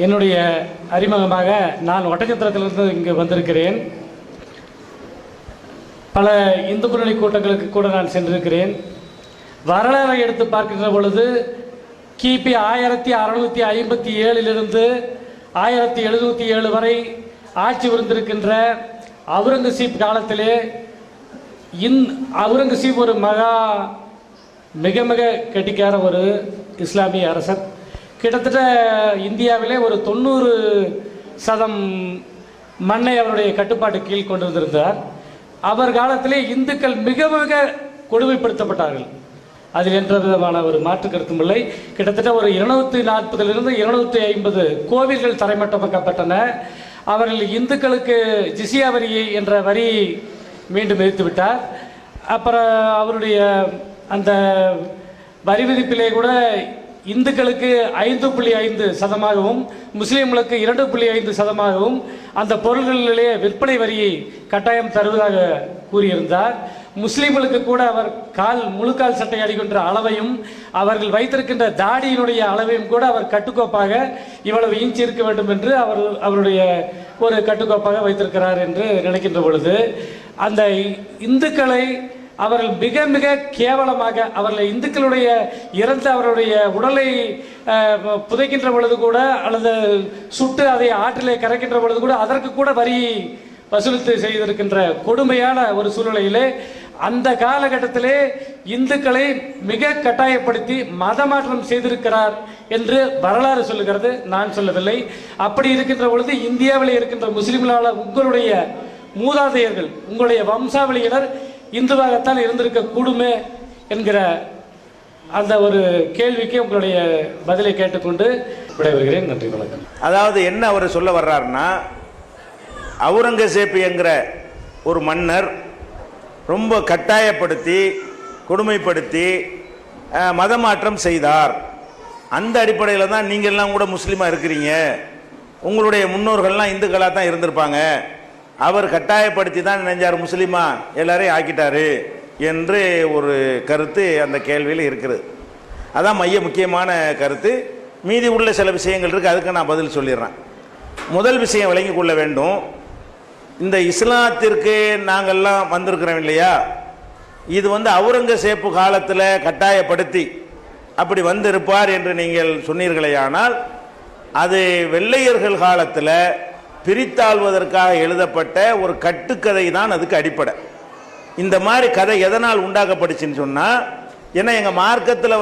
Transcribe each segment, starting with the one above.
என்னுடைய அறிமுகமாக நான் ஒட்டச்சத்திரத்திலிருந்து இங்கு வந்திருக்கிறேன். பல இந்து முன்னணி கூட்டங்களுக்கு கூட நான் சென்றிருக்கிறேன். வரலாறை எடுத்து பார்க்கின்ற பொழுது கிபி 1657 1707 வரை ஆட்சி புரிந்திருக்கின்ற அவுரங்கசீப் காலத்திலே அவுரங்கசீப் ஒரு மிக மிக கெட்டிக்கார ஒரு இஸ்லாமிய அரசர். கிட்டத்தட்ட இந்தியாவிலே ஒரு 90% மண்ணை அவருடைய கட்டுப்பாட்டு கீழ் கொண்டு வந்திருந்தார். அவர் காலத்திலே இந்துக்கள் மிக மிக கொடுமைப்படுத்தப்பட்டார்கள். அதில் என்ற விதமான ஒரு மாற்று கருத்தும் இல்லை. கிட்டத்தட்ட ஒரு 240 250 கோவில்கள் தரைமட்டமாக்கப்பட்டன. அவர்கள் இந்துக்களுக்கு ஜிசியா வரி என்ற வரி மீண்டும் விதித்து விட்டார். அப்புறம் அவருடைய அந்த வரி விதிப்பிலே கூட இந்துக்களுக்கு 5.5%, முஸ்லீம்களுக்கு 2.5%, அந்த பொருள்களிலே விற்பனை வரியை கட்டாயம் தருவதாக கூறியிருந்தார். முஸ்லீம்களுக்கு கூட அவர் முழுக்கால் சட்டை அடிக்கின்ற அளவையும் அவர்கள் வைத்திருக்கின்ற தாடியினுடைய அளவையும் கூட அவர் கட்டுக்கோப்பாக இவ்வளவு இன்ச்சு இருக்க வேண்டும் என்று அவருடைய ஒரு கட்டுக்கோப்பாக வைத்திருக்கிறார் என்று நினைக்கின்ற பொழுது அந்த இந்துக்களை அவர்கள் மிக மிக கேவலமாக அவர்கள் இந்துக்களுடைய இறந்த அவருடைய உடலை புதைக்கின்ற பொழுது கூட அல்லது சுட்டு அதை ஆற்றிலே கரைக்கின்ற பொழுது கூட அதற்கு கூட வரி வசூலித்து செய்திருக்கின்ற கொடுமையான ஒரு சூழ்நிலையிலே அந்த காலகட்டத்திலே இந்துக்களை மிக கட்டாயப்படுத்தி மதமாற்றம் செய்திருக்கிறார் என்று வரலாறு சொல்லுகிறது, நான் சொல்லவில்லை. அப்படி இருக்கின்ற பொழுது இந்தியாவில் இருக்கின்ற முஸ்லிம்களால் உங்களுடைய மூதாதையர்கள் உங்களுடைய வம்சாவளியினர் இந்துவாகத்தான் இருந்திருக்க கூடுமே என்கிற அந்த ஒரு கேள்விக்கு உங்களுடைய பதிலை கேட்டுக்கொண்டு விடைபெறுகிறேன். நன்றி, வணக்கம். அதாவது என்ன அவர் சொல்ல வர்றாருன்னா, அவுரங்கசீப் என்கிற ஒரு மன்னர் ரொம்ப கட்டாயப்படுத்தி கொடுமைப்படுத்தி மதமாற்றம் செய்தார். அந்த அடிப்படையில் தான் நீங்கள் எல்லாம் கூட முஸ்லீமாக இருக்கிறீங்க, உங்களுடைய முன்னோர்கள்லாம் இந்துக்களாக தான் இருந்திருப்பாங்க, அவர் கட்டாயப்படுத்தி தான் நினைஞ்சார் முஸ்லீமா எல்லாரையும் ஆக்கிட்டாரு என்று ஒரு கருத்து அந்த கேள்வியில் இருக்கிறது. அதான் முக்கியமான கருத்து. மீதி உள்ள சில விஷயங்கள் இருக்குது, அதுக்கு நான் பதில் சொல்லிடுறேன். முதல் விஷயம் விளங்கி கொள்ள வேண்டும், இந்த இஸ்லாத்திற்கு நாங்கள்லாம் வந்திருக்கிறோம் இல்லையா, இது அவுரங்கசீப் காலத்தில் கட்டாயப்படுத்தி அப்படி வந்திருப்பார் என்று நீங்கள் சொன்னீர்களேயானால் அது வெள்ளையர்கள் காலத்தில் பிரித்தாள்வதற்காக எழுதப்பட்ட ஒரு கட்டுக்கதை தான் அதுக்கு அடிப்படை. இந்த மாதிரி கதை எதனால் உண்டாக்கப்பட்டுச்சுன்னு சொன்னால், ஏன்னா எங்கள் மார்க்கத்தில்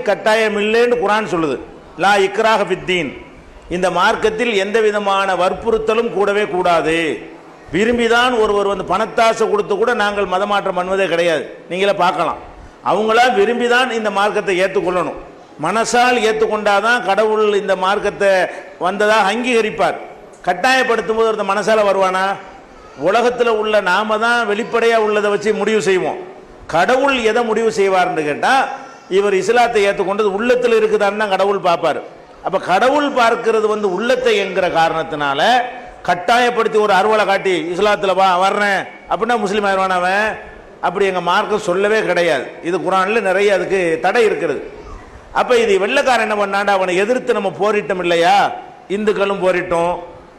கட்டாயம் இல்லைன்னு குரான் சொல்லுது, லா இக்ராஹ ஃபித்தீன், இந்த மார்க்கத்தில் எந்த விதமான வற்புறுத்தலும் கூடவே கூடாது, விரும்பிதான் ஒருவர் பணத்தாசை கொடுத்து கூட நாங்கள் மதமாற்றம் பண்ணுவதே கிடையாது. நீங்களே பார்க்கலாம், அவங்களா விரும்பிதான் இந்த மார்க்கத்தை ஏற்றுக்கொள்ளணும். மனசால் ஏற்றுக்கொண்டாதான் கடவுள் இந்த மார்க்கத்தை வந்ததாக அங்கீகரிப்பார். கட்டாயப்படுத்தும் போது ஒருத்த மனசால வருவானா? உலகத்தில் உள்ள நாம தான் வெளிப்படையாக உள்ளதை வச்சு முடிவு செய்வோம். கடவுள் எதை முடிவு செய்வார்னு கேட்டால், இவர் இஸ்லாத்தை ஏற்றுக்கொண்டது உள்ளத்தில் இருக்குதான்னு தான் கடவுள் பார்ப்பார். அப்போ கடவுள் பார்க்கிறது உள்ளத்தை என்கிற காரணத்தினால கட்டாயப்படுத்தி ஒரு அறுவலை காட்டி இஸ்லாத்தில் வர்றேன் அப்படின்னா முஸ்லீம் ஆயிடுவான் அவன். அப்படி எங்கள் மார்க்கம் சொல்லவே கிடையாது. இது குரானில் நிறைய அதுக்கு தடை இருக்கிறது. அப்போ இது வெள்ளைக்காரன் என்ன பண்ணாண்டா, அவனை எதிர்த்து நம்ம போரிட்டோம் இல்லையா, இந்துக்களும் போரிட்டோம்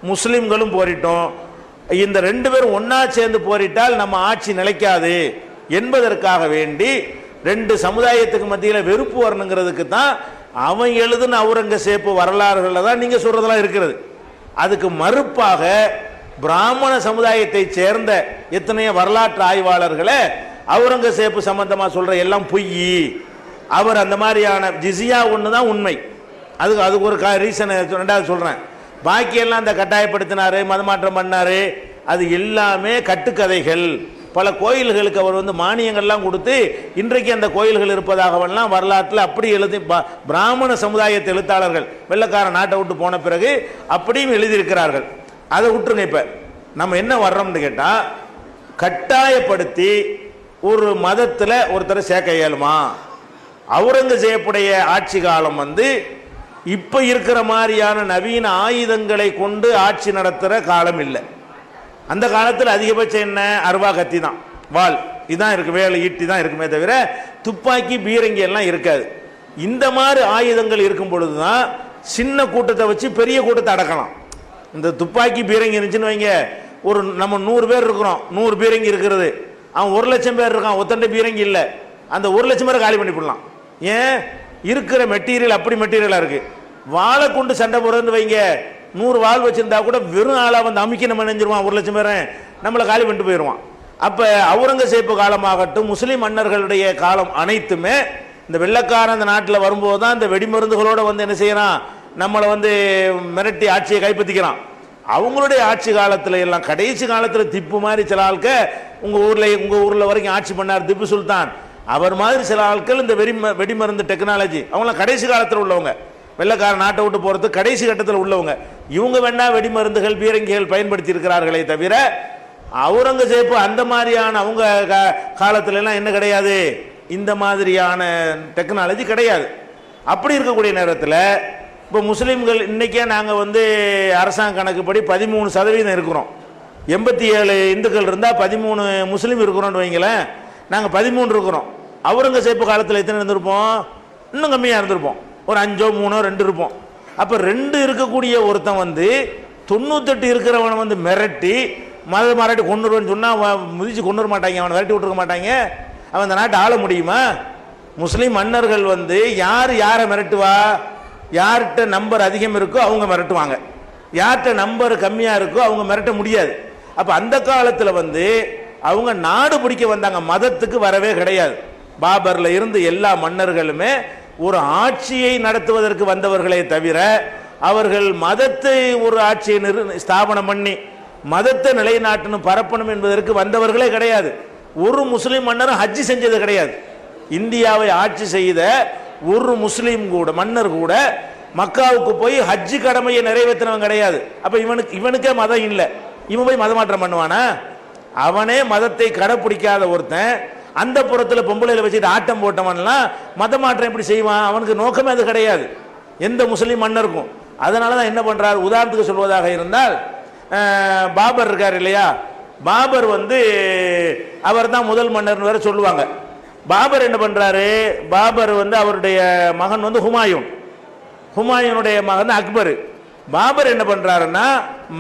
முஸ்லீம்களும் போரிட்டோம். இந்த ரெண்டு பேரும் ஒன்னா சேர்ந்து போரிட்டால் நம்ம ஆட்சி நிலைக்காது என்பதற்காக வேண்டி ரெண்டு சமுதாயத்துக்கு மத்தியில் வெறுப்பு வரணுங்கிறதுக்கு தான் அவன் எழுதுன அவுரங்கசீப் வரலாறுகளில் தான் நீங்கள் சொல்றதெல்லாம் இருக்கிறது. அதுக்கு மறுப்பாக பிராமண சமுதாயத்தை சேர்ந்த எத்தனையோ வரலாற்று ஆய்வாளர்களை அவுரங்கசீப் சம்பந்தமாக சொல்ற எல்லாம் பொய், அவர் அந்த மாதிரியான ஜிசியா ஒன்று தான் உண்மை. அதுக்கு ஒரு ரீசன் ரெண்டாவது சொல்கிறேன். பாக்கியெல்லாம் அந்த கட்டாயப்படுத்தினாரு மதமாற்றம் பண்ணாரு, அது எல்லாமே கட்டுக்கதைகள். பல கோயில்களுக்கு அவர் மானியங்கள்லாம் கொடுத்து இன்றைக்கு அந்த கோயில்கள் இருப்பதாகவெல்லாம் வரலாற்றில் அப்படி எழுதி பிராமண சமுதாயத்து எழுத்தாளர்கள் வெள்ளக்கார நாட்டை விட்டு போன பிறகு அப்படியும் எழுதியிருக்கிறார்கள். அதை விட்டுருங்க. இப்போ நம்ம என்ன வர்றோம்னு கேட்டால், கட்டாயப்படுத்தி ஒரு மதத்தில் ஒருத்தரை சேர்க்க இயலுமா? அவுரங்கசீப்புடைய ஆட்சி காலம் இப்போ இருக்கிற மாதிரியான நவீன ஆயுதங்களை கொண்டு ஆட்சி நடத்துகிற காலம் இல்லை. அந்த காலத்தில் அதிகபட்சம் என்ன, அருவா கத்தி தான், வாள் இதுதான் இருக்கு, வேலை ஈட்டி தான் இருக்குமே தவிர துப்பாக்கி பீரங்கி எல்லாம் இருக்காது. இந்த மாதிரி ஆயுதங்கள் இருக்கும் பொழுது தான் சின்ன கூட்டத்தை வச்சு பெரிய கூட்டத்தை அடக்கலாம். இந்த துப்பாக்கி பீரங்கி இருந்துச்சுன்னு வைங்க, ஒரு நம்ம 100 பேர் இருக்கிறோம், 100 பீரங்கி இருக்கிறது, அவன் 1,00,000 பேர் இருக்கான், ஒத்தண்ட பீரங்கி இல்லை, அந்த 1,00,000 பேரை காலி பண்ணி போடலாம். ஏன்? இருக்கிற மெட்டீரியல் அப்படி மெட்டீரியலாக இருக்கு. வாழை கொண்டு சண்டை போடுறதுன்னு வைங்க, 100 வாள் வச்சிருந்தா கூட வெறும் ஆளா வந்து அமுக்கி நம்ம நினைஞ்சிருவான், 1,00,000 பேரை நம்மளை காலி பண்ணிட்டு போயிடுவான். அப்ப அவுரங்கசீப் காலமாகட்டும், முஸ்லிம் மன்னர்களுடைய காலம் அனைத்துமே இந்த வெள்ளக்காரன் அந்த நாட்டில் வரும்போது தான் இந்த வெடிமருந்துகளோட வந்து என்ன செய்யறான், நம்மளை வந்து மிரட்டி ஆட்சியை கைப்பற்றிக்கிறான். அவங்களுடைய ஆட்சி காலத்தில் எல்லாம் கடைசி காலத்தில் திப்பு மாதிரி சில ஆட்கள் உங்க ஊர்ல வரைக்கும் ஆட்சி பண்ணார் திப்பு சுல்தான். அவர் மாதிரி சில ஆட்கள் இந்த வெடிமருந்து டெக்னாலஜி அவங்களாம் கடைசி காலத்தில் உள்ளவங்க, வெள்ளக்கார நாட்டை விட்டு போறது கடைசி கட்டத்தில் உள்ளவங்க. இவங்க வேணா வெடிமருந்துகள் பீரங்கிகள் பயன்படுத்தி இருக்கிறார்களே தவிர அவுரங்கசீப் அந்த மாதிரியான அவங்க காலத்துல எல்லாம் என்ன கிடையாது, இந்த மாதிரியான டெக்னாலஜி கிடையாது. அப்படி இருக்கக்கூடிய நேரத்தில் இப்போ முஸ்லீம்கள் இன்னைக்கே நாங்கள் வந்து அரசாங்க கணக்குப்படி 13% இருக்கிறோம். 87 இந்துக்கள் இருந்தால் 13 முஸ்லீம் இருக்கிறோம்னு வைங்களேன், நாங்கள் 13 இருக்கிறோம். அவுரங்கசீப் காலத்தில் எத்தனை இருந்திருப்போம்? இன்னும் கம்மியாக இருந்திருப்போம், ஒரு 5 3 2 இருப்போம். அப்போ 2 இருக்கக்கூடிய ஒருத்தன் வந்து 98 இருக்கிறவனை வந்து மிரட்டி மராட்டி கொண்டுருவேன்னு சொன்னால் முதிச்சு கொண்டு வர மாட்டாங்க, அவனை விரட்டி விட்டுருக்க மாட்டாங்க. அவன் இந்த நாட்டை ஆள முடியுமா? முஸ்லீம் மன்னர்கள் வந்து யாரை மிரட்டுவா? யார்கிட்ட நம்பர் அதிகம் இருக்கோ அவங்க மிரட்டுவாங்க, யார்கிட்ட நம்பர் கம்மியாக இருக்கோ அவங்க மிரட்ட முடியாது. அப்போ அந்த காலத்தில் வந்து அவங்க நாடு பிடிக்க வந்தாங்க, மதத்துக்கு வரவே கிடையாது. பாபர்ல இருந்து எல்லா மன்னர்களுமே ஒரு ஆட்சியை நடத்துவதற்கு வந்தவர்களே தவிர அவர்கள் மதத்தை ஒரு ஆட்சியை ஸ்தாபனம் பண்ணி மதத்தை நிலைநாட்டணும் பரப்பணும் என்பதற்கு வந்தவர்களே கிடையாது. ஒரு முஸ்லிம் மன்னரும் ஹஜ்ஜி செஞ்சது கிடையாது. இந்தியாவை ஆட்சி செய்த ஒரு முஸ்லீம் கூட மன்னர் கூட மக்காவுக்கு போய் ஹஜ்ஜி கடமையை நிறைவேற்றினவன் கிடையாது. அப்ப இவனுக்கே மதம் இல்லை, இவன் போய் மதமாற்றம் பண்ணுவானா? அவனே மதத்தை கடைப்பிடிக்காத ஒருத்தன் அந்த புறத்தில் பொம்பளையில வச்சுட்டு ஆட்டம் போட்டவன்லாம் மதமாற்றம் எப்படி செய்வான்? அவனுக்கு நோக்கமே அது கிடையாது எந்த முஸ்லீம் மன்னருக்கும். அதனாலதான் என்ன பண்றாரு, உதாரணத்துக்கு சொல்வதாக இருந்தால் பாபர் இருக்கார் இல்லையா, பாபர் வந்து அவர் தான் முதல் மன்னர் வேற சொல்லுவாங்க. பாபர் என்ன பண்றாரு, பாபர் வந்து அவருடைய மகன் வந்து ஹுமாயூனுடைய மகன் அக்பர். பாபர் என்ன பண்றாருன்னா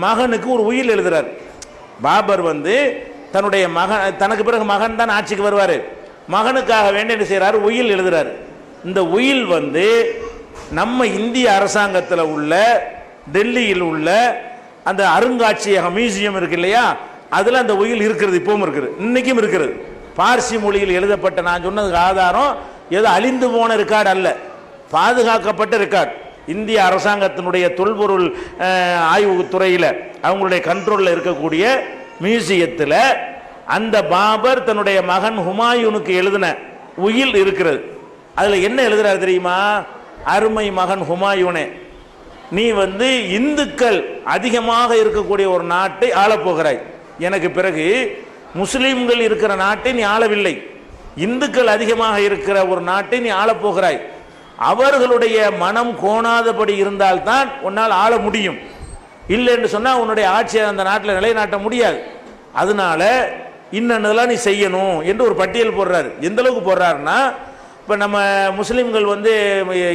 மகனுக்கு ஒரு உயில் எழுதுறாரு. பாபர் வந்து தன்னுடைய மகன், தனக்கு பிறகு மகன் தான் ஆட்சிக்கு வருவாரு, மகனுக்காக வேண்டி என்ன செய்யறாரு, உயில் எழுதுறாரு. இந்த உயில் வந்து நம்ம இந்திய அரசாங்கத்தில் உள்ள டெல்லியில் உள்ள அந்த அருங்காட்சியகம் மியூசியம் இருக்கு இல்லையா, அதுல அந்த உயில் இருக்கிறது, இப்பவும் இருக்குது, இன்னைக்கும் இருக்கிறது. பார்சி மொழியில் எழுதப்பட்ட, நான் சொன்னதுக்கு ஆதாரம் ஏதோ அழிந்து போன ரெக்கார்டு அல்ல, பாதுகாக்கப்பட்ட ரெக்கார்டு. இந்திய அரசாங்கத்தினுடைய தொல்பொருள் ஆய்வு துறையில் அவங்களுடைய கண்ட்ரோலில் இருக்கக்கூடிய மியூசியத்தில் அந்த பாபர் தன்னுடைய மகன் ஹுமாயூனுக்கு எழுதின உயில் இருக்கிறது. அதில் என்ன எழுதுறாரு தெரியுமா, அருமை மகன் ஹுமாயூனே, நீ வந்து இந்துக்கள் அதிகமாக இருக்கக்கூடிய ஒரு நாட்டை ஆளப்போகிறாய், எனக்கு பிறகு முஸ்லீம்கள் இருக்கிற நாட்டை நீ ஆளவில்லை, இந்துக்கள் அதிகமாக இருக்கிற ஒரு நாட்டை நீ ஆளப்போகிறாய். அவர்களுடைய மனம் கோணாதபடி இருந்தால்தான் உன்னால் ஆள முடியும், இல்லை என்று சொன்னால் உன்னுடைய ஆட்சியை அந்த நாட்டில் நிலைநாட்ட முடியாது. அதனால இன்னென்னதெல்லாம் நீ செய்யணும் என்று ஒரு பட்டியல் போடுறாரு. எந்த அளவுக்கு போடுறாருன்னா, இப்போ நம்ம முஸ்லீம்கள் வந்து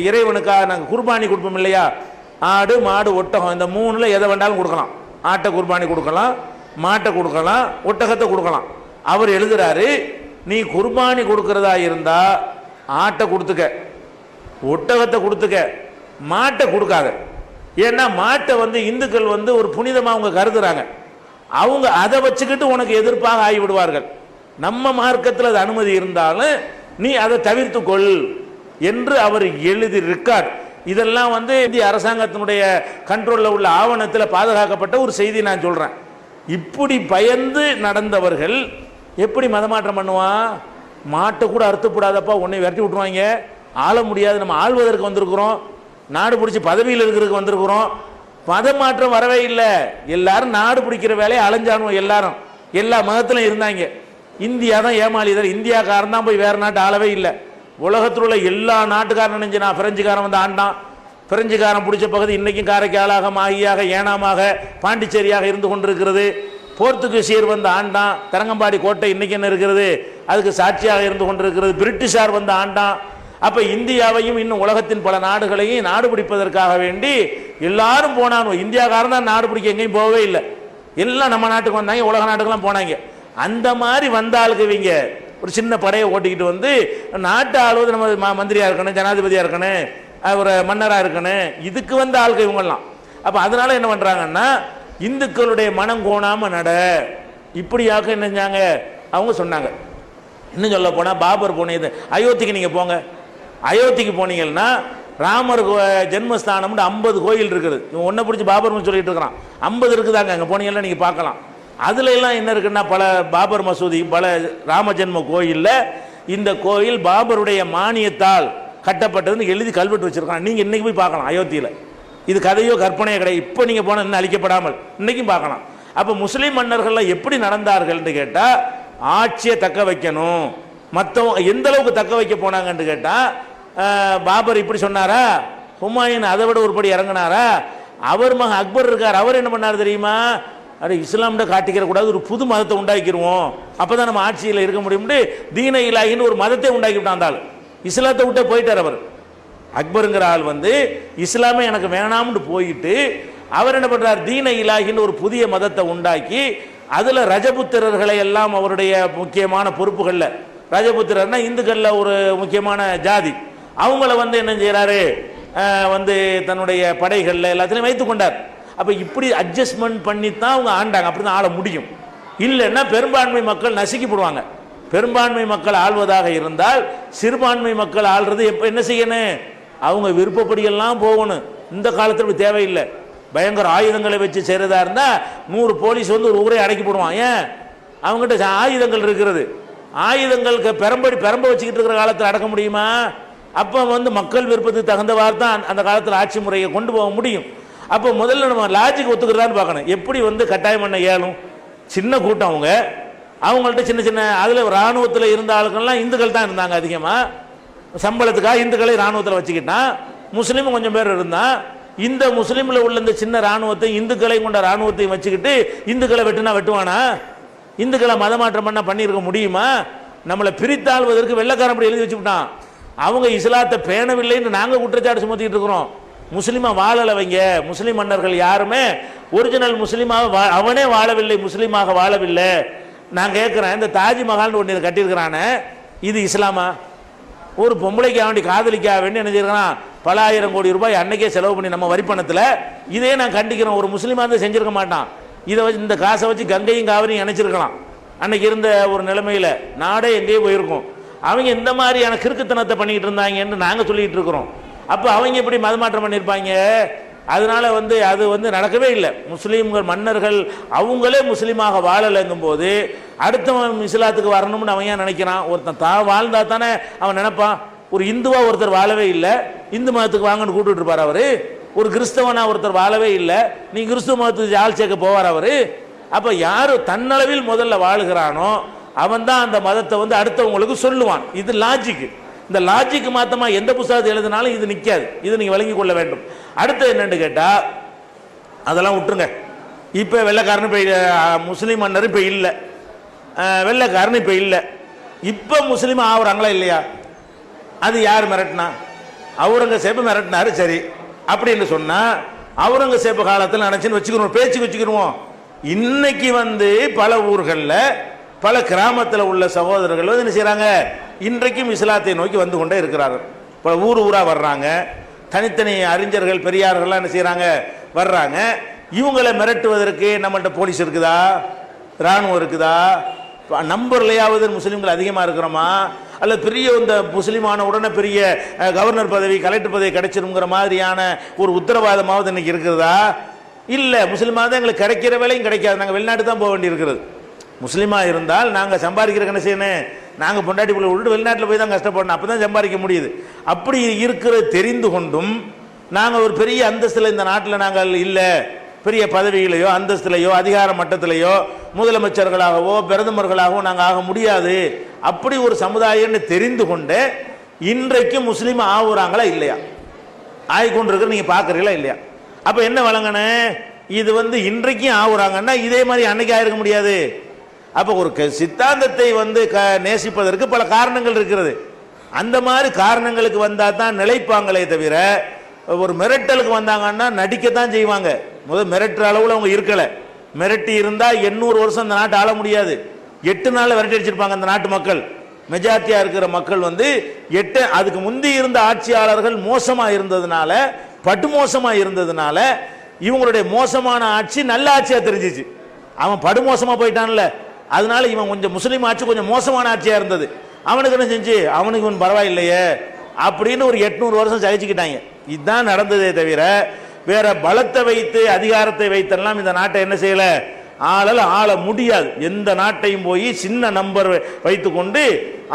இறைவனுக்காக நாங்கள் குர்பானி கொடுப்போம் இல்லையா, ஆடு மாடு ஒட்டகம், இந்த 3ல் எதை வேண்டாலும் கொடுக்கலாம். ஆட்டை குர்பானி கொடுக்கலாம், மாட்டை கொடுக்கலாம், ஒட்டகத்தை கொடுக்கலாம். அவர் எழுதுறாரு, நீ குர்பானி கொடுக்கறதா இருந்தா ஆட்டை கொடுத்துக்க, ஒட்டகத்தை கொடுத்துக்க, மாட்டை கொடுக்காத. ஏன்னா மாட்டை வந்து இந்துக்கள் வந்து ஒரு புனிதமாக அவங்க கருதுறாங்க, அவங்க அதை வச்சுக்கிட்டு உனக்கு எதிர்ப்பாக ஆகிவிடுவார்கள். நம்ம மார்க்கத்தில் அது அனுமதி இருந்தாலும் நீ அதை தவிர்த்து கொள் என்று அவர் எழுதி ரெக்கார்ட். இதெல்லாம் வந்து இந்திய அரசாங்கத்தினுடைய கண்ட்ரோலில் உள்ள ஆவணத்தில் பாதுகாக்கப்பட்ட ஒரு செய்தி நான் சொல்றேன். இப்படி பயந்து நடந்தவர்கள் எப்படி மதமாற்றம் பண்ணுவான்? மாட்டை கூட அறுத்துப்படாதப்பா உன்னை விரட்டி விட்டுருவாங்க, ஆள முடியாது, நம்ம ஆள்வதற்கு வந்திருக்கிறோம், நாடு பிடிச்சி பதவியில் இருக்கிறதுக்கு வந்திருக்கிறோம். மதமாற்றம் வரவே இல்லை, எல்லாரும் நாடு பிடிக்கிற வேலையை அலைஞ்சானுவோம், எல்லாரும் எல்லா மதத்திலும் இருந்தாங்க. இந்தியா தான் ஏமாளி, இந்தியாக்காரன் தான் போய் வேற நாட்டு ஆளவே இல்லை. உலகத்தில் உள்ள எல்லா நாட்டுக்காரன் நினைஞ்சு, நான் பிரெஞ்சுக்காரன் வந்து ஆண்டான், பிரெஞ்சுக்காரன் பிடிச்ச பகுதி இன்னைக்கும் காரைக்காலாக மாகியாக ஏனாமாக பாண்டிச்சேரியாக இருந்து கொண்டிருக்கிறது. போர்த்துகீசியர் வந்து ஆண்டான், தரங்கம்பாடி கோட்டை இன்னைக்கு என்ன இருக்கிறது அதுக்கு சாட்சியாக இருந்து கொண்டிருக்கிறது. பிரிட்டிஷார் வந்து ஆண்டான், அப்ப இந்தியாவையும் இன்னும் உலகத்தின் பல நாடுகளையும் நாடு பிடிப்பதற்காக வேண்டி எல்லாரும் போனானோ. இந்தியாக்காரன் தான் நாடு பிடிக்க எங்கேயும் போகவே இல்லை, எல்லாம் நம்ம நாட்டுக்கு வந்தாங்க, உலக நாட்டுக்கெல்லாம் போனாங்க. அந்த மாதிரி வந்த ஆளுக்கு இவங்க ஒரு சின்ன படையை ஓட்டிக்கிட்டு வந்து நாட்டை ஆளுவது நம்ம மந்திரியா இருக்கணும், ஜனாதிபதியா இருக்கணும், ஒரு மன்னரா இருக்கணும், இதுக்கு வந்த ஆளுக்கு இவங்கெல்லாம். அப்ப அதனால என்ன பண்றாங்கன்னா, இந்துக்களுடைய மனம் கோணாம நட இப்படியாக என்ன செஞ்சாங்க அவங்க சொன்னாங்க. இன்னும் சொல்ல போனா பாபர் போனது அயோத்திக்கு நீங்க போங்க, அயோத்திக்கு போனீங்கன்னா ராமர் ஜென்மஸ்தானம்னு 50 கோயில் இருக்குது. ஒன்றை பிடிச்சி பாபர் சொல்லிட்டு இருக்கிறான், 50 இருக்குதாங்க. அங்கே போனீங்கன்னா நீங்கள் பார்க்கலாம். அதுல எல்லாம் என்ன இருக்குன்னா, பல பாபர் மசூதி, பல ராம ஜென்ம கோயிலில் இந்த கோயில் பாபருடைய மானியத்தால் கட்டப்பட்டதுன்னு எழுதி கல்வெட்டு வச்சிருக்கான். நீங்கள் இன்னைக்கு போய் பார்க்கலாம் அயோத்தியில். இது கதையோ கற்பனையோ கிடையாது. இப்போ நீங்கள் போனால் இன்னும் அழிக்கப்படாமல் இன்னைக்கும் பார்க்கலாம். அப்போ முஸ்லீம் மன்னர்கள்லாம் எப்படி நடந்தார்கள்னு கேட்டால், ஆட்சியை தக்க வைக்கணும். மற்றவங்க எந்த அளவுக்கு தக்க வைக்க போனாங்கன்னு கேட்டால், பாபர் இப்படி சொன்னாரா, ஹுமாயூன் அதை விட ஒருபடி இறங்கினாரா, அவர் மகன் அக்பர் இருக்கார், அவர் என்ன பண்ணார் தெரியுமா, அட இஸ்லாம்கிட்ட காட்டிக்கிற கூடாது, ஒரு புது மதத்தை உண்டாக்கிடுவோம், அப்பதான் நம்ம ஆட்சியில் இருக்க முடியும்னு தீன இலாஹின்னு ஒரு மதத்தை உண்டாக்கி விட்டான். இஸ்லாத்தை விட்டு போயிட்டார் அவர். அக்பருங்கிற ஆள் வந்து இஸ்லாமே எனக்கு வேணாம்னு போயிட்டு அவர் என்ன பண்றார், தீன இலாஹின்னு ஒரு புதிய மதத்தை உண்டாக்கி அதுல ரஜபுத்திரர்களை எல்லாம் அவருடைய முக்கியமான பொறுப்புகள்ல, ரஜபுத்திரர்னா இந்துக்கள்ல ஒரு முக்கியமான ஜாதி, அவங்கள வந்து என்ன செய்யறாரு, வந்து தன்னுடைய படைகள்ல எல்லாத்திலையும் வைத்துக் கொண்டார். அப்ப இப்படி அட்ஜஸ்ட்மெண்ட் பண்ணித்தான் அவங்க ஆண்டாங்க. அப்படிதான் ஆள முடியும். இல்லைன்னா பெரும்பான்மை மக்கள் நசுக்கிப்படுவாங்க. பெரும்பான்மை மக்கள் ஆள்வதாக இருந்தால் சிறுபான்மை மக்கள் ஆள்றது எப்ப என்ன செய்யணும், அவங்க விருப்பப்படியெல்லாம் போகணும். இந்த காலத்தில் தேவையில்லை. பயங்கர ஆயுதங்களை வச்சு செய்யறதா இருந்தா 100 போலீஸ் வந்து ஒரு ஊரை அடக்கி போடுவான். ஏன், அவங்ககிட்ட ஆயுதங்கள் இருக்கிறது. ஆயுதங்களுக்கு பெரம்ப வச்சுக்கிட்டு இருக்கிற காலத்தில் அடக்க முடியுமா? அப்போ வந்து மக்கள் விருப்பத்துக்கு தகுந்தவாறு தான் அந்த காலத்தில் ஆட்சி முறையை கொண்டு போக முடியும். அப்போ முதல்ல நம்ம லாஜிக் ஒத்துக்கிறதான்னு பார்க்கணும். எப்படி வந்து கட்டாயம் பண்ண இயலும்? சின்ன கூட்டம் அவங்கள்ட்ட சின்ன சின்ன அதில் இராணுவத்தில் இருந்த ஆளுக்கெல்லாம் இந்துக்கள் தான் இருந்தாங்க அதிகமாக. சம்பளத்துக்காக இந்துக்களை இராணுவத்தில் வச்சுக்கிட்டான். முஸ்லீமும் கொஞ்சம் பேர் இருந்தான். இந்த முஸ்லீமில் உள்ள இந்த சின்ன இராணுவத்தை, இந்துக்களை கொண்ட இராணுவத்தையும் வச்சுக்கிட்டு இந்துக்களை வெட்டுனா வெட்டுவானா? இந்துக்களை மதமாற்றம் பண்ண பண்ணியிருக்க முடியுமா? நம்மளை பிரித்தாள்வதற்கு வெள்ளைக்காரன் அப்படி எழுதி வச்சுக்கிட்டான். அவங்க இஸ்லாத்தை பேணவில்லைன்னு நாங்கள் குற்றச்சாட்டு சுமத்திட்டு இருக்கிறோம். முஸ்லீமா வாழலவைங்க. முஸ்லீம் மன்னர்கள் யாருமே ஒரிஜினல் முஸ்லீமாக அவனே வாழவில்லை, முஸ்லீமாக வாழவில்லை. நான் கேட்குறேன், இந்த தாஜ்மஹால்னு ஒன்று கட்டியிருக்கிறானே, இது இஸ்லாமா? ஒரு பொம்பளைக்கு வேண்டி காதலிக்க வேண்டி என்ன செய்யறான், பல ஆயிரம் கோடி ரூபாய் அன்னைக்கே செலவு பண்ணி நம்ம வரிப்பணத்தில். இதே நான் கண்டிக்கிறோம். ஒரு முஸ்லீமாக இருந்தால் செஞ்சிருக்க மாட்டான். இதை வச்சு இந்த காசை வச்சு கங்கையும் காவிரியும் இணைச்சிருக்கலாம். அன்னைக்கு இருந்த ஒரு நிலைமையில நாடே எங்கேயோ போயிருக்கும். அவங்க இந்த மாதிரியான கிறுக்குத்தனத்தை பண்ணிக்கிட்டு இருந்தாங்கன்னு நாங்கள் சொல்லிட்டு இருக்கிறோம். அப்போ அவங்க எப்படி மதமாற்றம் பண்ணியிருப்பாங்க? அதனால வந்து அது வந்து நடக்கவே இல்லை. முஸ்லீம்கள் மன்னர்கள் அவங்களே முஸ்லீமாக வாழலைங்கும் போது அடுத்தவன் இஸ்லாத்துக்கு வரணும்னு அவன் ஏன் நினைக்கிறான்? ஒருத்தன் தான் வாழ்ந்தா தானே அவன் நினைப்பான். ஒரு இந்துவா ஒருத்தர் வாழவே இல்லை, இந்து மதத்துக்கு வாங்கன்னு கூப்பிட்டு இருப்பார் அவரு. ஒரு கிறிஸ்தவனா ஒருத்தர் வாழவே இல்லை, நீ கிறிஸ்துவ மதத்துக்கு ஆள் சேர்க்க போவார் அவரு. அப்ப யாரு தன்னளவில் முதல்ல வாழுகிறானோ அவன் தான் அந்த மதத்தை வந்து அடுத்தவங்களுக்கு சொல்லுவான். இது லாஜிக். இந்த லாஜிக் மாத்தமா எந்த புத்தகத்தை எழுதினாலும் இது நிற்காது. இது நீங்க விளங்கி கொள்ள வேண்டும். அடுத்து என்னன்னு கேட்டா, அதெல்லாம் விட்டுருங்க. இப்ப வெள்ளைக்காரன் இப்ப முஸ்லீம் மன்னர் இப்ப இல்லை, வெள்ளைக்காரன் இப்ப இல்லை. இப்ப முஸ்லீம் ஆகுறாங்களா இல்லையா? அது யார் மிரட்டினா? அவுரங்கசீப் மிரட்டினாரு. சரி, அப்படின்னு சொன்னா அவுரங்கசீப் காலத்தில் நினைச்சுன்னு வச்சுக்கிறோம், பேச்சுக்கு வச்சுக்கிடுவோம். இன்னைக்கு வந்து பல ஊர்களில் பல கிராமத்தில் உள்ள சகோதரர்கள் வந்து என்ன செய்யறாங்க, இன்றைக்கும் இஸ்லாத்தை நோக்கி வந்து கொண்டே இருக்கிறார்கள். பல ஊரா வர்றாங்க. தனித்தனி அறிஞர்கள் பெரியார்கள்லாம் என்ன செய்யறாங்க, வர்றாங்க. இவங்களை மிரட்டுவதற்கு நம்மள்ட்ட போலீஸ் இருக்குதா, இராணுவம் இருக்குதா? நம்பர்லையாவது முஸ்லீம்கள் அதிகமாக இருக்கிறோமா? அல்ல பெரிய இந்த முஸ்லீமான உடனே பெரிய கவர்னர் பதவி, கலெக்டர் பதவி கிடைச்சிருங்கிற மாதிரியான ஒரு உத்தரவாதமாவது இன்னைக்கு இருக்கிறதா? இல்லை. முஸ்லீமாக தான் எங்களுக்கு கிடைக்கிற வேலையும் கிடைக்காது. நாங்கள் வெளிநாட்டு தான் போக வேண்டி இருக்கிறது. முஸ்லீமாக இருந்தால் நாங்கள் சம்பாதிக்கிற என்ன செய்யணும், நாங்கள் பொண்டாட்டி பிள்ளை விட்டுட்டு வெளிநாட்டில் போய் தான் கஷ்டப்படணும், அப்போ தான் சம்பாதிக்க முடியுது. அப்படி இருக்கிறது தெரிந்து கொண்டும் நாங்கள் ஒரு பெரிய அந்தஸ்தில் இந்த நாட்டில் நாங்கள் இல்லை, பெரிய பதவிகளையோ அந்தஸ்திலையோ அதிகார மட்டத்திலேயோ முதலமைச்சர்களாகவோ பிரதமர்களாகவோ நாங்கள் ஆக முடியாது. அப்படி ஒரு சமுதாயம்னு தெரிந்து கொண்டு இன்றைக்கு முஸ்லீம் ஆகுறாங்களா இல்லையா? ஆகிக்கொண்டிருக்கிற நீங்க பார்க்குறீங்களா இல்லையா? அப்போ என்ன வழங்கணும், இது வந்து இன்றைக்கும் ஆகுறாங்கன்னா இதே மாதிரி அன்னைக்கு ஆயிருக்க முடியாது. அப்போ ஒரு சித்தாந்தத்தை வந்து நேசிப்பதற்கு பல காரணங்கள் இருக்கிறது. அந்த மாதிரி காரணங்களுக்கு வந்தால் தான் நிலைப்பாங்களே தவிர ஒரு மிரட்டலுக்கு வந்தாங்கன்னா நடிக்கத்தான் செய்வாங்க. முதல் மிரட்டுற அளவில் அவங்க இருக்கலை. மிரட்டி இருந்தால் 800 வருஷம் இந்த நாட்டை ஆள முடியாது. 8 நாளில் விரட்டி அடிச்சிருப்பாங்க அந்த நாட்டு மக்கள். மெஜாரிட்டியா இருக்கிற மக்கள் வந்து 8 அதுக்கு முந்தி இருந்த ஆட்சியாளர்கள் மோசமா இருந்ததுனால, படுமோசமா இருந்ததுனால இவங்களுடைய மோசமான ஆட்சி நல்ல ஆட்சியா தெரிஞ்சிச்சு. அவன் படுமோசமா போயிட்டான்ல, அதனால இவன் கொஞ்சம் முஸ்லீம் ஆட்சி கொஞ்சம் மோசமான ஆட்சியா இருந்தது. அவனுக்கு என்ன செஞ்சு அவனுக்கு இவன் பரவாயில்லையே அப்படின்னு ஒரு 800 வருஷம் சகிச்சுக்கிட்டாங்க. இதுதான் நடந்ததே தவிர வேற பலத்தை வைத்து அதிகாரத்தை வைத்தெல்லாம் இந்த நாட்டை என்ன செய்யல, ஆள முடியாது. எந்த நாட்டையும் போய் சின்ன நம்பர் வைத்துக்கொண்டு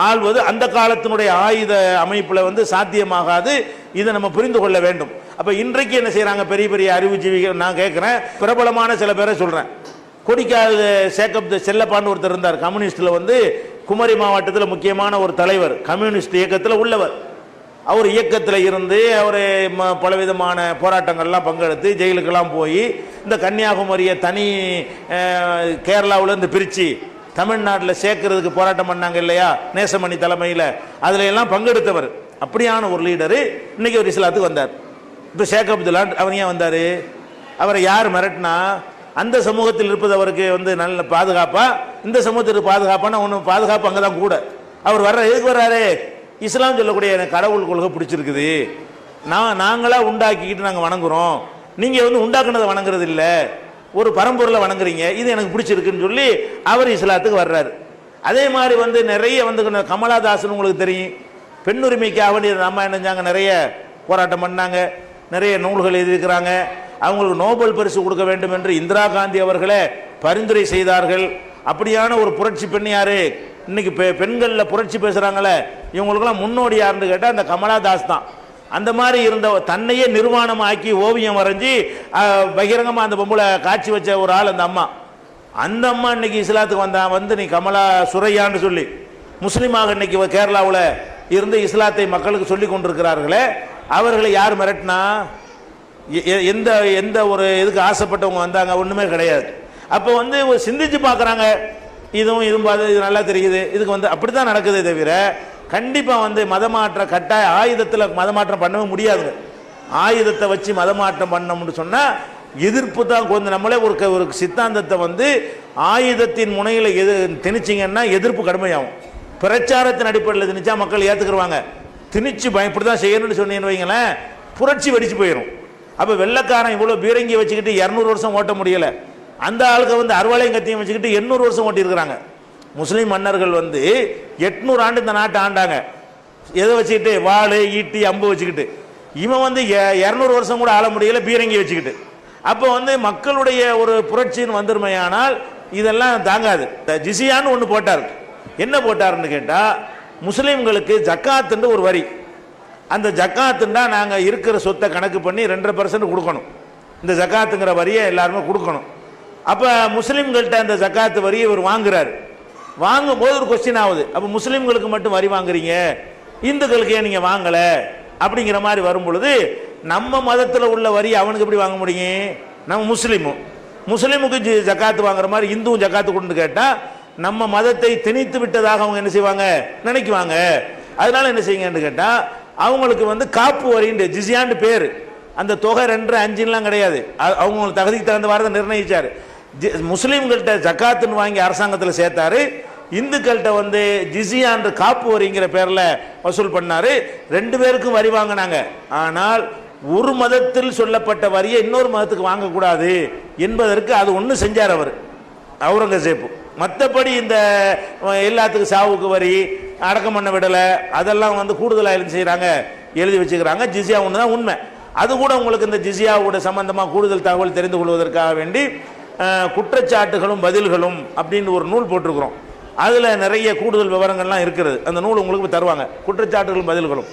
ஆள்வது அந்த காலத்தினுடைய ஆயுத அமைப்புல வந்து சாத்தியமாகாது. இதை நம்ம புரிந்து கொள்ள வேண்டும். அப்ப இன்றைக்கு என்ன செய்யறாங்க பெரிய பெரிய அறிவுஜீவிகள், நான் கேட்கிறேன், பிரபலமான சில பேரை சொல்றேன். கொடிக்கால் சேக்கப் செல்லப்பான்னு ஒருத்தர் இருந்தார், கம்யூனிஸ்ட்ல வந்து குமரி மாவட்டத்தில் முக்கியமான ஒரு தலைவர், கம்யூனிஸ்ட் இயக்கத்தில் உள்ளவர். அவர் இயக்கத்தில் இருந்து அவர் பலவிதமான போராட்டங்கள்லாம் பங்கெடுத்து ஜெயிலுக்கெல்லாம் போய் இந்த கன்னியாகுமரியை தனி கேரளாவிலேருந்து பிரித்து தமிழ்நாட்டில் சேர்க்கறதுக்கு போராட்டம் பண்ணாங்க இல்லையா, நேசமணி தலைமையில், அதில் எல்லாம் பங்கெடுத்தவர். அப்படியான ஒரு லீடரு இன்னைக்கு ஒரு இஸ்லாத்துக்கு வந்தார். இப்போ ஷேக் அப்துல்லா அவர் ஏன் வந்தார்? அவரை யார் மிரட்டினா அந்த சமூகத்தில் இருப்பது அவருக்கு வந்து நல்ல பாதுகாப்பா, இந்த சமூகத்திற்கு பாதுகாப்பான ஒன்று பாதுகாப்பு அங்கே தான் கூட. அவர் வர்ற எதுக்கு வர்றாரு? இஸ்லாம் சொல்லக்கூடிய எனக்கு கடவுள் கொள்கை பிடிச்சிருக்குது, நாங்களா உண்டாக்கிக்கிட்டு நாங்கள் வணங்குறோம், நீங்கள் வந்து உண்டாக்குனதை வணங்குறது இல்லை, ஒரு பரம்பொருளை வணங்குறீங்க, இது எனக்கு பிடிச்சிருக்குன்னு சொல்லி அவர் இஸ்லாத்துக்கு வர்றாரு. அதே மாதிரி வந்து நிறைய வந்து கமலாதாசன் உங்களுக்கு தெரியும், பெண்ணுரிமைக்காக வேண்டிய நம்ம என்ன செஞ்சாங்க, நிறைய போராட்டம் பண்ணாங்க, நிறைய நூல்கள் எழுதியிருக்கிறாங்க. அவங்களுக்கு நோபல் பரிசு கொடுக்க வேண்டும் என்று இந்திரா காந்தி அவர்களே பரிந்துரை செய்தார்கள். அப்படியான ஒரு புரட்சி பெண் யாரு? இன்னைக்கு பெண்களில் புரட்சி பேசுறாங்களே, இவங்களுக்கெல்லாம் முன்னோடி யாருன்னு கேட்டால் அந்த கமலாதாஸ் தான். அந்த மாதிரி இருந்த தன்னையே நிர்வாணமாக்கி ஓவியம் வரைஞ்சி பகிரங்கமாக அந்த பொம்பளை காட்சி வச்ச ஒரு ஆள் அந்த அம்மா. அந்த அம்மா இன்னைக்கு இஸ்லாத்துக்கு வந்து நீ கமலா சுரையான்னு சொல்லி முஸ்லீமாக இன்னைக்கு கேரளாவில் இருந்து இஸ்லாத்தை மக்களுக்கு சொல்லி கொண்டிருக்கிறார்களே, அவர்களை யார் மிரட்டினா? எந்த எந்த ஒரு இதுக்கு ஆசைப்பட்டவங்க வந்தாங்க? ஒன்றுமே கிடையாது. அப்போ வந்து சிந்திச்சு பார்க்குறாங்க, இதுவும் பார்த்து இது நல்லா தெரியுது, இதுக்கு வந்து அப்படி தான் நடக்குதே தவிர கண்டிப்பாக வந்து மதமாற்ற கட்டாய ஆயுதத்தில் மதமாற்றம் பண்ணவே முடியாது. ஆயுதத்தை வச்சு மதமாற்றம் பண்ணணும்னு சொன்னால் எதிர்ப்பு தான். கொஞ்சம் நம்மளே ஒரு சித்தாந்தத்தை வந்து ஆயுதத்தின் முனையில் திணிச்சிங்கன்னா எதிர்ப்பு கடுமையாகும். பிரச்சாரத்தின் அடிப்படையில் திணிச்சா மக்கள் ஏற்றுக்குருவாங்க. திணிச்சு இப்படி தான் செய்யணும்னு சொன்னீங்கன்னு வைங்களேன், புரட்சி வெடிச்சு போயிடும். அப்போ வெள்ளைக்காரன் இவ்வளோ பீரங்கி வச்சுக்கிட்டு 200 வருஷம் ஓட்ட முடியலை, அந்த ஆளுக்கு வந்து அறுவலையும் கத்தியும் வச்சுக்கிட்டு 800 வருஷம் ஓட்டியிருக்கிறாங்க. முஸ்லீம் மன்னர்கள் வந்து 800 ஆண்டு இந்த நாட்டை ஆண்டாங்க. எதை வச்சுக்கிட்டு? வாள், ஈட்டி, அம்பு வச்சுக்கிட்டு. இவன் வந்து 200 வருஷம் கூட ஆள முடியல பீரங்கி வச்சுக்கிட்டு. அப்போ வந்து மக்களுடைய ஒரு புரட்சின்னு வந்துருமையானால் இதெல்லாம் தாங்காது. ஜிசியான்னு ஒன்று போட்டார். என்ன போட்டாருன்னு கேட்டால், முஸ்லீம்களுக்கு ஜக்காத்துன்னு ஒரு வரி, அந்த ஜக்காத்துண்டா நாங்கள் இருக்கிற சொத்தை கணக்கு பண்ணி 2.5% கொடுக்கணும். இந்த ஜக்காத்துங்கிற வரியை எல்லாருமே கொடுக்கணும். அப்போ முஸ்லீம்கள்ட்ட அந்த ஜக்காத்து வரியை இவர் வாங்குறாரு. வாங்கும் போது ஒரு கொஸ்டின் ஆகுது, அப்போ முஸ்லீம்களுக்கு மட்டும் வரி வாங்குறீங்க, இந்துக்களுக்கு ஏன் நீங்கள் வாங்கலை அப்படிங்கிற மாதிரி வரும் பொழுது, நம்ம மதத்தில் உள்ள வரி அவனுக்கு எப்படி வாங்க முடியும்? நம்ம முஸ்லீமுக்கு ஜக்காத்து வாங்குற மாதிரி இந்துவும் ஜக்காத்து கொடுன்னு கேட்டால் நம்ம மதத்தை திணித்து விட்டதாக அவங்க என்ன செய்வாங்க? நினைக்குவாங்க. அதனால என்ன செய்யுங்கன்னு கேட்டால், அவங்களுக்கு வந்து காப்பு வரின்னு ஜிசியான்னு பேர். அந்த தொகை 2, 5லாம் கிடையாது, அவங்களுக்கு தகுதிக்கு தகுந்த வாரத்தை நிர்ணயிச்சார். முஸ்லீம்கள்ட்ட ஜக்காத்துன்னு வாங்கி அரசாங்கத்தில் சேர்த்தாரு, இந்துக்கள்கிட்ட வந்து ஜிசியான்ற காப்பு வரிங்கிற பேரில் வசூல் பண்ணாரு. 2 பேருக்கும் வரி வாங்கினாங்க. ஆனால் ஒரு மதத்தில் சொல்லப்பட்ட வரியை இன்னொரு மதத்துக்கு வாங்கக்கூடாது என்பதற்கு அது ஒன்று செஞ்சார் அவர், அவுரங்கசீப். மற்றபடி இந்த எல்லாத்துக்கும் சாவுக்கு வரி, அடக்கம் பண்ண விடலை, அதெல்லாம் வந்து கூடுதலாக எழுதி செய்கிறாங்க, எழுதி வச்சுக்கிறாங்க. ஜிசியா ஒன்று தான் உண்மை. அது கூட உங்களுக்கு இந்த ஜிசியாவோட சம்பந்தமாக கூடுதல் தகவல் தெரிந்து கொள்வதற்காக வேண்டி குற்றச்சாட்டுகளும் பதில்களும் அப்படின்னு ஒரு நூல் போட்டிருக்கிறோம். அதில் நிறைய கூடுதல் விவரங்கள்லாம் இருக்கிறது. அந்த நூல் உங்களுக்கு தருவாங்க, குற்றச்சாட்டுகளும் பதில்களும்.